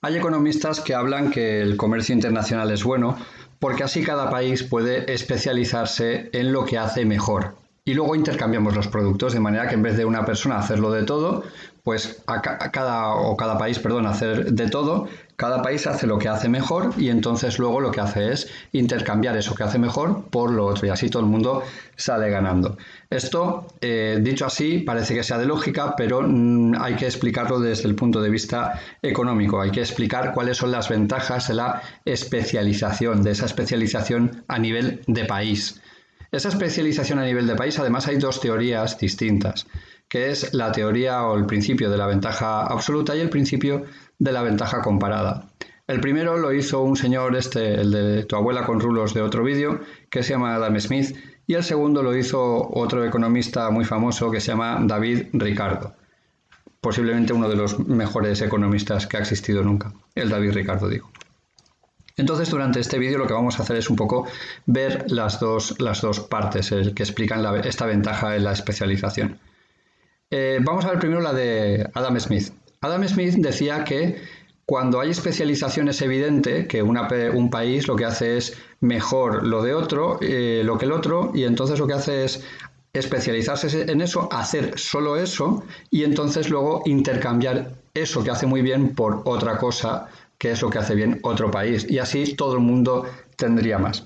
Hay economistas que hablan que el comercio internacional es bueno porque así cada país puede especializarse en lo que hace mejor. Y luego intercambiamos los productos, de manera que en vez de una persona hacerlo de todo, pues cada país, hacer de todo, cada país hace lo que hace mejor y entonces luego lo que hace es intercambiar eso que hace mejor por lo otro y así todo el mundo sale ganando. Esto, dicho así, parece que sea de lógica, pero hay que explicarlo desde el punto de vista económico. Hay que explicar cuáles son las ventajas de la especialización, de esa especialización a nivel de país. Esa especialización a nivel de país, además, hay dos teorías distintas, que es la teoría o el principio de la ventaja absoluta y el principio de la ventaja comparada. El primero lo hizo un señor, el de tu abuela con rulos de otro vídeo, que se llama Adam Smith, y el segundo lo hizo otro economista muy famoso que se llama David Ricardo. Posiblemente uno de los mejores economistas que ha existido nunca, el David Ricardo, digo. Entonces, durante este vídeo lo que vamos a hacer es un poco ver las dos partes que explican esta ventaja en la especialización. Vamos a ver primero la de Adam Smith. Adam Smith decía que cuando hay especialización es evidente que un país lo que hace es mejor lo que el otro, y entonces lo que hace es especializarse en eso, hacer solo eso, y entonces luego intercambiar eso que hace muy bien por otra cosa que es lo que hace bien otro país, y así todo el mundo tendría más.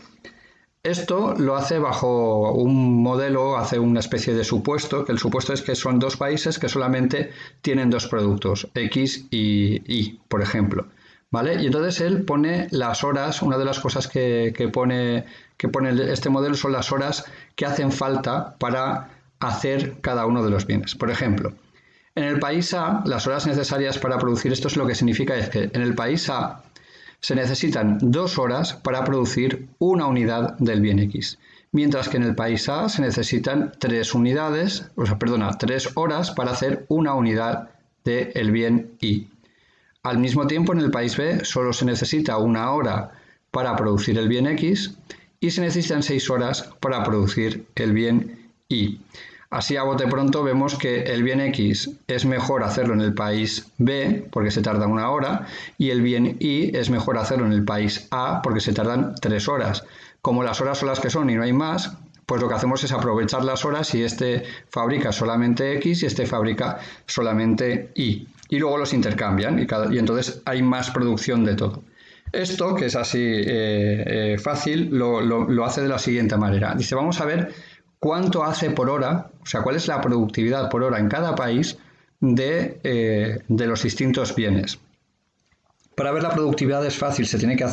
Esto lo hace bajo un modelo, hace una especie de supuesto, que el supuesto es que son dos países que solamente tienen dos productos, X y Y, por ejemplo, ¿vale? Y entonces él pone las horas, una de las cosas que pone este modelo son las horas que hacen falta para hacer cada uno de los bienes. Por ejemplo, en el país A, las horas necesarias para producir esto, lo que significa es que en el país A se necesitan 2 horas para producir una unidad del bien X, mientras que en el país A se necesitan 3 horas para hacer una unidad del bien Y. Al mismo tiempo, en el país B solo se necesita 1 hora para producir el bien X y se necesitan 6 horas para producir el bien Y. Así a bote pronto vemos que el bien X es mejor hacerlo en el país B porque se tarda 1 hora y el bien Y es mejor hacerlo en el país A porque se tardan 3 horas. Como las horas son las que son y no hay más, pues lo que hacemos es aprovechar las horas y este fabrica solamente X y este fabrica solamente Y. Y luego los intercambian y entonces hay más producción de todo. Esto, que es así fácil, lo hace de la siguiente manera. Dice, vamos a ver cuánto hace por hora, o sea, cuál es la productividad por hora en cada país de los distintos bienes. Para ver la productividad es fácil, se tiene que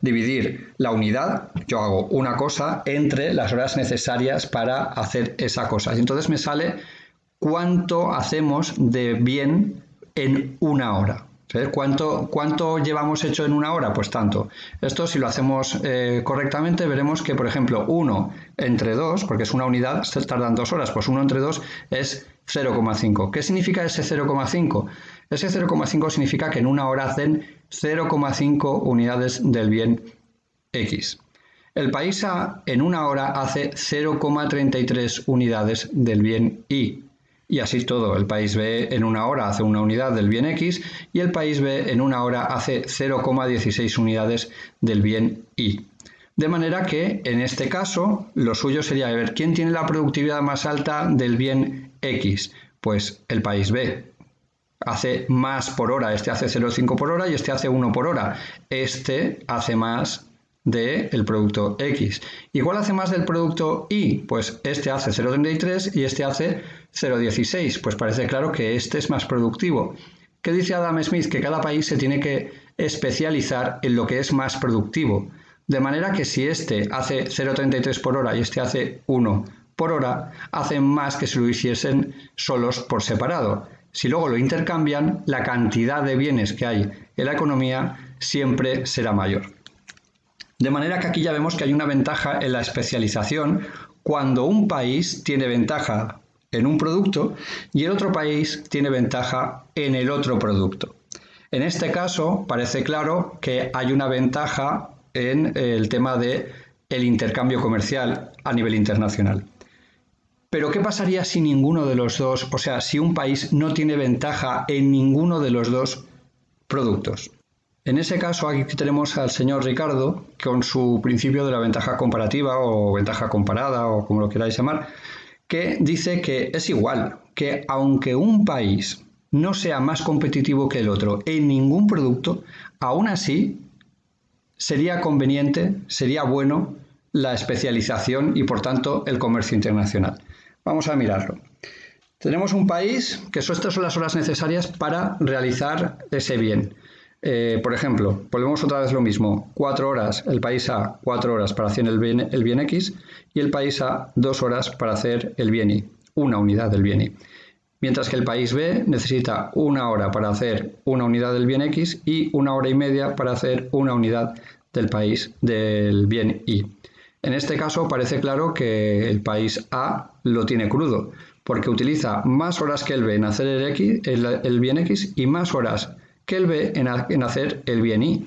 dividir la unidad, yo hago una cosa, entre las horas necesarias para hacer esa cosa. Y entonces me sale cuánto hacemos de bien en 1 hora. ¿Sabes? ¿Cuánto llevamos hecho en 1 hora? Pues tanto. Esto, si lo hacemos correctamente, veremos que, por ejemplo, 1 entre 2, porque es una unidad, se tardan 2 horas, pues 1 entre 2 es 0,5. ¿Qué significa ese 0,5? Ese 0,5 significa que en 1 hora hacen 0,5 unidades del bien X. El país A en 1 hora hace 0,33 unidades del bien Y. Y así todo, el país B en 1 hora hace 1 unidad del bien X y el país B en 1 hora hace 0,16 unidades del bien Y. De manera que, en este caso, lo suyo sería ver quién tiene la productividad más alta del bien X. Pues el país B hace más por hora, este hace 0,5 por hora y este hace 1 por hora. Este hace más del producto X. ¿Y cuál hace más del producto Y? Pues este hace 0,33 y este hace 0,16. Pues parece claro que este es más productivo. ¿Qué dice Adam Smith? Que cada país se tiene que especializar en lo que es más productivo. De manera que si este hace 0,33 por hora y este hace 1 por hora, hacen más que si lo hiciesen solos por separado. Si luego lo intercambian, la cantidad de bienes que hay en la economía siempre será mayor. De manera que aquí ya vemos que hay una ventaja en la especialización cuando un país tiene ventaja en un producto y el otro país tiene ventaja en el otro producto. En este caso parece claro que hay una ventaja en el tema del intercambio comercial a nivel internacional. Pero ¿qué pasaría si ninguno de los dos, o sea, si un país no tiene ventaja en ninguno de los dos productos? En ese caso, aquí tenemos al señor Ricardo con su principio de la ventaja comparativa o ventaja comparada o como lo queráis llamar, que dice que es igual, que aunque un país no sea más competitivo que el otro en ningún producto, aún así sería conveniente, sería bueno la especialización y por tanto el comercio internacional. Vamos a mirarlo. Tenemos un país que estas son las horas necesarias para realizar ese bien. Por ejemplo, volvemos otra vez lo mismo, 4 horas el país A, 4 horas para hacer el bien X y el país A 2 horas para hacer el bien Y, una unidad del bien Y. Mientras que el país B necesita 1 hora para hacer una unidad del bien X y 1 hora y media para hacer una unidad del bien Y. En este caso parece claro que el país A lo tiene crudo, porque utiliza más horas que el B en hacer el bien X y más horas que el B en hacer el bien Y.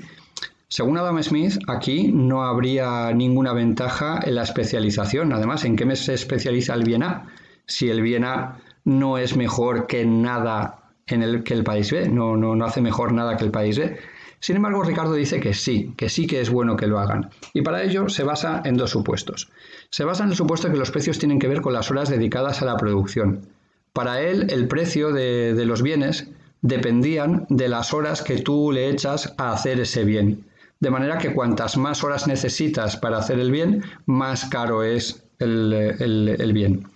Según Adam Smith, aquí no habría ninguna ventaja en la especialización. Además, ¿en qué se especializa el bien A? Si el bien A no es mejor que nada que el país B, no hace mejor nada que el país B. Sin embargo, Ricardo dice que sí que es bueno que lo hagan. Y para ello se basa en 2 supuestos. Se basa en el supuesto de que los precios tienen que ver con las horas dedicadas a la producción. Para él, el precio de los bienes dependían de las horas que tú le echas a hacer ese bien. De manera que cuantas más horas necesitas para hacer el bien, más caro es el bien.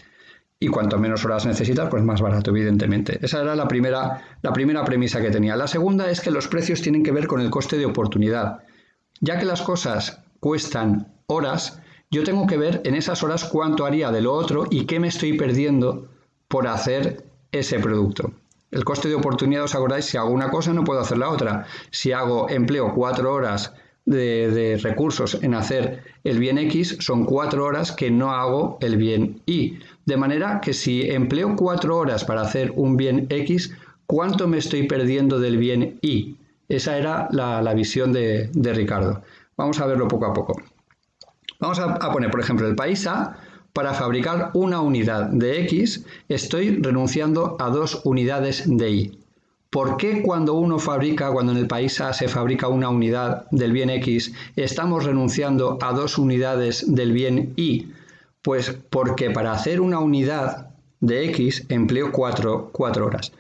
Y cuanto menos horas necesitas, pues más barato, evidentemente. Esa era la primera premisa que tenía. La segunda es que los precios tienen que ver con el coste de oportunidad. Ya que las cosas cuestan horas, yo tengo que ver en esas horas cuánto haría de lo otro y qué me estoy perdiendo por hacer ese producto. El coste de oportunidad, os acordáis, si hago una cosa no puedo hacer la otra. Si empleo 4 horas de recursos en hacer el bien X, son 4 horas que no hago el bien Y. De manera que si empleo 4 horas para hacer un bien X, ¿cuánto me estoy perdiendo del bien Y? Esa era la visión de Ricardo. Vamos a verlo poco a poco. Vamos a poner, por ejemplo, el país A. Para fabricar una unidad de X, estoy renunciando a 2 unidades de Y. ¿Por qué cuando en el país A se fabrica una unidad del bien X, estamos renunciando a 2 unidades del bien Y? Pues porque para hacer una unidad de X empleo 4 horas.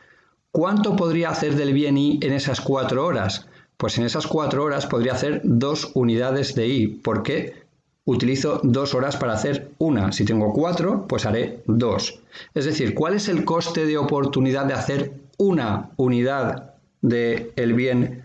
¿Cuánto podría hacer del bien Y en esas 4 horas? Pues en esas 4 horas podría hacer 2 unidades de Y. ¿Por qué? Utilizo 2 horas para hacer una. Si tengo 4, pues haré 2. Es decir, ¿cuál es el coste de oportunidad de hacer una unidad del bien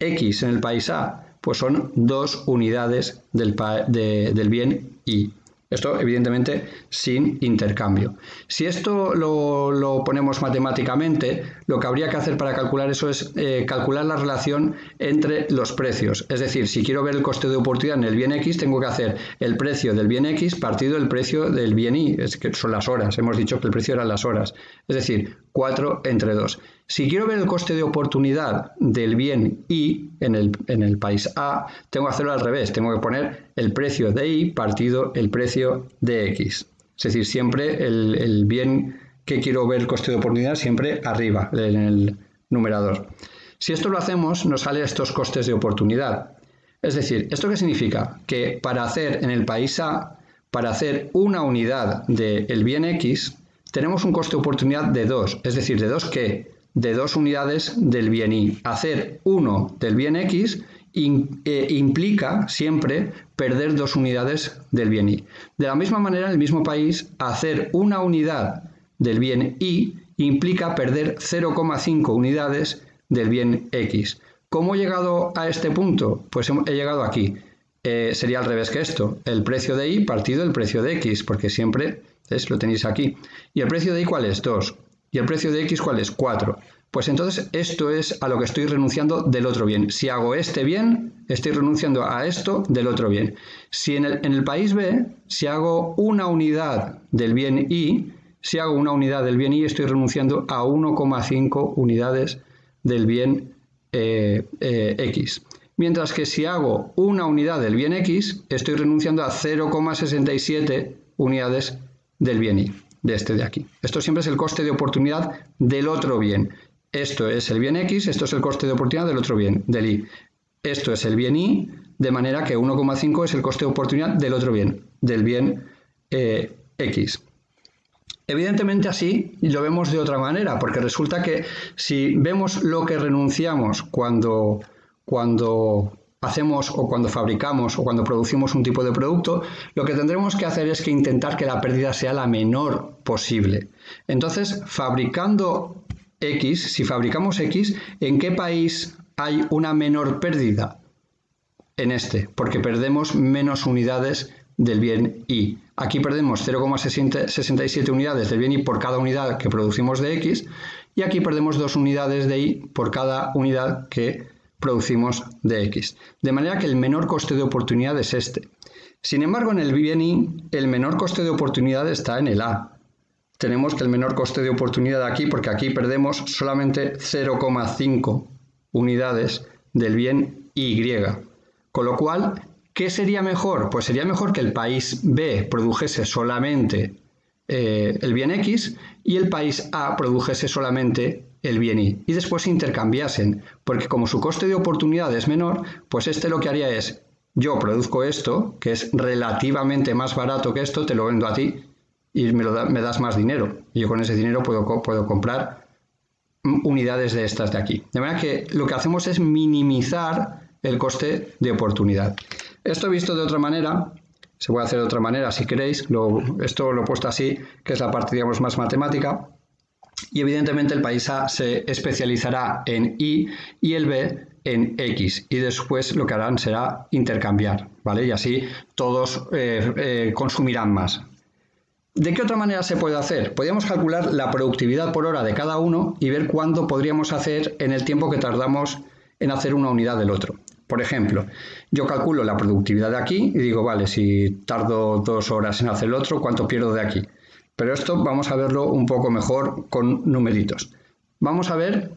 X en el país A? Pues son 2 unidades del bien Y. Esto, evidentemente, sin intercambio. Si esto lo ponemos matemáticamente, lo que habría que hacer para calcular eso es calcular la relación entre los precios. Es decir, si quiero ver el coste de oportunidad en el bien X, tengo que hacer el precio del bien X partido el precio del bien Y, es que son las horas. Hemos dicho que el precio eran las horas. Es decir, 4 entre 2. Si quiero ver el coste de oportunidad del bien Y en el país A, tengo que hacerlo al revés. Tengo que poner el precio de Y partido el precio de X. Es decir, siempre el bien que quiero ver el coste de oportunidad siempre arriba, en el numerador. Si esto lo hacemos, nos salen estos costes de oportunidad. Es decir, ¿esto qué significa? Que para hacer en el país A, para hacer una unidad del bien X, tenemos un coste de oportunidad de 2. Es decir, ¿de 2 qué? De 2 unidades del bien Y. Hacer 1 del bien X implica siempre perder 2 unidades del bien Y. De la misma manera, en el mismo país, hacer una unidad del bien Y implica perder 0,5 unidades del bien X. ¿Cómo he llegado a este punto? Pues he llegado aquí. Sería al revés que esto. El precio de Y partido el precio de X, porque siempre lo tenéis aquí. ¿Y el precio de Y cuál es? 2. ¿Y el precio de X cuál es? 4. Pues entonces esto es a lo que estoy renunciando del otro bien. Si hago este bien, estoy renunciando a esto del otro bien. Si en el país B, si hago una unidad del bien Y, estoy renunciando a 1,5 unidades del bien X. Mientras que si hago una unidad del bien X, estoy renunciando a 0,67 unidades del bien Y, de este de aquí. Esto siempre es el coste de oportunidad del otro bien. Esto es el bien X, esto es el coste de oportunidad del otro bien, del Y. esto es el bien Y, de manera que 1,5 es el coste de oportunidad del otro bien, del bien X. Evidentemente así lo vemos de otra manera, porque resulta que si vemos lo que renunciamos cuando hacemos o cuando fabricamos o cuando producimos un tipo de producto, lo que tendremos que hacer es que intentar que la pérdida sea la menor posible. Entonces, fabricando X, si fabricamos X, ¿en qué país hay una menor pérdida? En este, porque perdemos menos unidades del bien Y. Aquí perdemos 0,67 unidades del bien Y por cada unidad que producimos de X, y aquí perdemos 2 unidades de Y por cada unidad que producimos de X. De manera que el menor coste de oportunidad es este. Sin embargo, en el bien Y, el menor coste de oportunidad está en el A. Tenemos que el menor coste de oportunidad aquí, porque aquí perdemos solamente 0,5 unidades del bien Y. Con lo cual, ¿qué sería mejor? Pues sería mejor que el país B produjese solamente el bien X y el país A produjese solamente el bien Y. Y después se intercambiasen, porque como su coste de oportunidad es menor, pues este lo que haría es, yo produzco esto, que es relativamente más barato que esto, te lo vendo a ti y me das más dinero. Y yo con ese dinero puedo comprar unidades de estas de aquí. De manera que lo que hacemos es minimizar el coste de oportunidad. Esto visto de otra manera, se puede hacer de otra manera si queréis, esto lo he puesto así, que es la parte, digamos, más matemática, y evidentemente el país A se especializará en Y y el B en X, y después lo que harán será intercambiar, ¿vale? Y así todos consumirán más. ¿De qué otra manera se puede hacer? Podríamos calcular la productividad por hora de cada uno y ver cuánto podríamos hacer en el tiempo que tardamos en hacer una unidad del otro. Por ejemplo, yo calculo la productividad de aquí y digo, vale, si tardo 2 horas en hacer el otro, ¿cuánto pierdo de aquí? Pero esto vamos a verlo un poco mejor con numeritos. Vamos a ver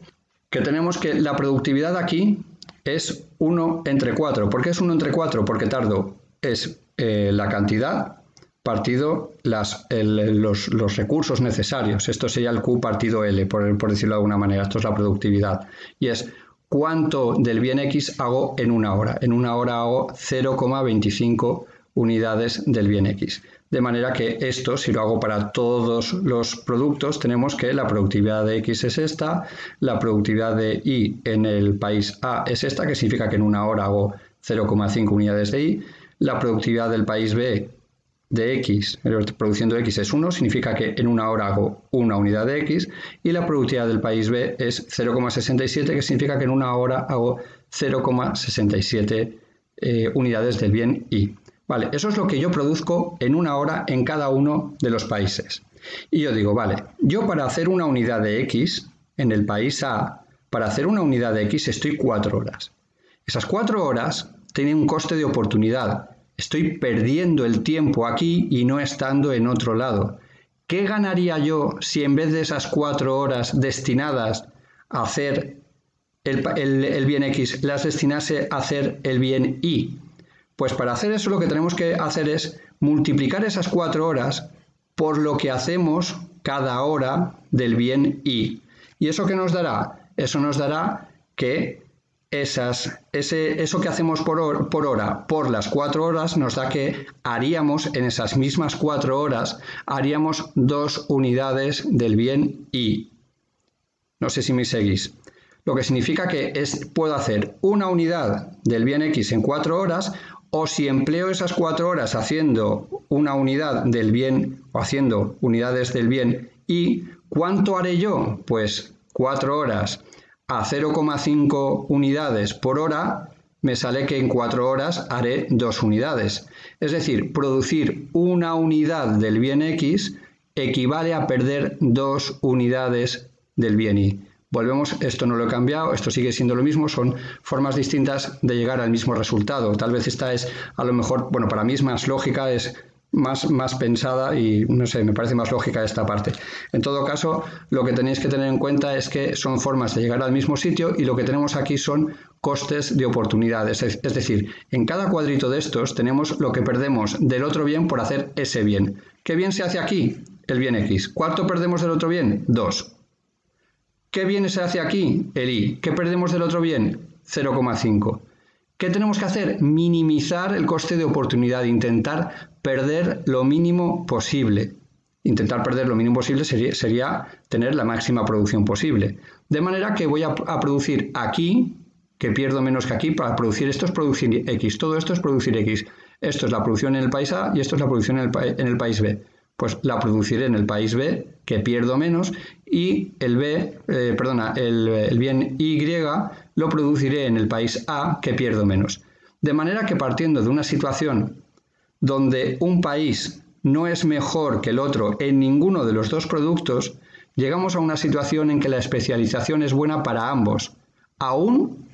que tenemos que la productividad de aquí es 1 entre 4. ¿Por qué es 1 entre 4? Porque tardo es la cantidad partido los recursos necesarios. Esto sería el Q partido L, por decirlo de alguna manera. Esto es la productividad. Y es cuánto del bien X hago en una hora. En una hora hago 0,25 unidades del bien X. De manera que esto, si lo hago para todos los productos, tenemos que la productividad de X es esta, la productividad de Y en el país A es esta, que significa que en una hora hago 0,5 unidades de Y, la productividad del país B de X, produciendo X es 1, significa que en una hora hago una unidad de X, y la productividad del país B es 0,67, que significa que en una hora hago 0,67 unidades del bien Y. Vale, eso es lo que yo produzco en una hora en cada uno de los países. Y yo digo, vale, yo para hacer una unidad de X en el país A, para hacer una unidad de X estoy 4 horas. Esas 4 horas tienen un coste de oportunidad. Estoy perdiendo el tiempo aquí y no estando en otro lado. ¿Qué ganaría yo si en vez de esas 4 horas destinadas a hacer el bien X, las destinase a hacer el bien Y? Pues para hacer eso lo que tenemos que hacer es multiplicar esas 4 horas por lo que hacemos cada hora del bien Y. ¿Y eso qué nos dará? Eso nos dará que eso que hacemos por hora por las 4 horas nos da que haríamos en esas mismas 4 horas haríamos 2 unidades del bien Y. No sé si me seguís. Lo que significa que puedo hacer una unidad del bien X en 4 horas, o si empleo esas 4 horas haciendo una unidad del bien o haciendo unidades del bien Y, ¿cuánto haré yo? Pues 4 horas a 0,5 unidades por hora, me sale que en 4 horas haré 2 unidades. Es decir, producir una unidad del bien X equivale a perder 2 unidades del bien Y. Volvemos, esto no lo he cambiado, esto sigue siendo lo mismo, son formas distintas de llegar al mismo resultado. Tal vez esta es, a lo mejor, bueno, para mí es más lógica, es más pensada y, no sé, me parece más lógica esta parte. En todo caso, lo que tenéis que tener en cuenta es que son formas de llegar al mismo sitio y lo que tenemos aquí son costes de oportunidades. Es decir, en cada cuadrito de estos tenemos lo que perdemos del otro bien por hacer ese bien. ¿Qué bien se hace aquí? El bien X. ¿Cuánto perdemos del otro bien? 2. ¿Qué bien se hace aquí? El Y. ¿Qué perdemos del otro bien? 0,5. ¿Qué tenemos que hacer? Minimizar el coste de oportunidad, intentar perder lo mínimo posible. Intentar perder lo mínimo posible sería tener la máxima producción posible. De manera que voy a producir aquí, que pierdo menos que aquí, para producir esto es producir X, todo esto es producir X. Esto es la producción en el país A y esto es la producción en el país B. Pues la produciré en el país B, que pierdo menos, y el bien Y lo produciré en el país A, que pierdo menos. De manera que partiendo de una situación donde un país no es mejor que el otro en ninguno de los dos productos, llegamos a una situación en que la especialización es buena para ambos, aun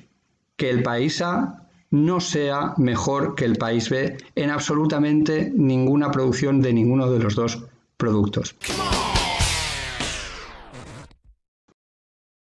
que el país A no sea mejor que el país B en absolutamente ninguna producción de ninguno de los dos productos.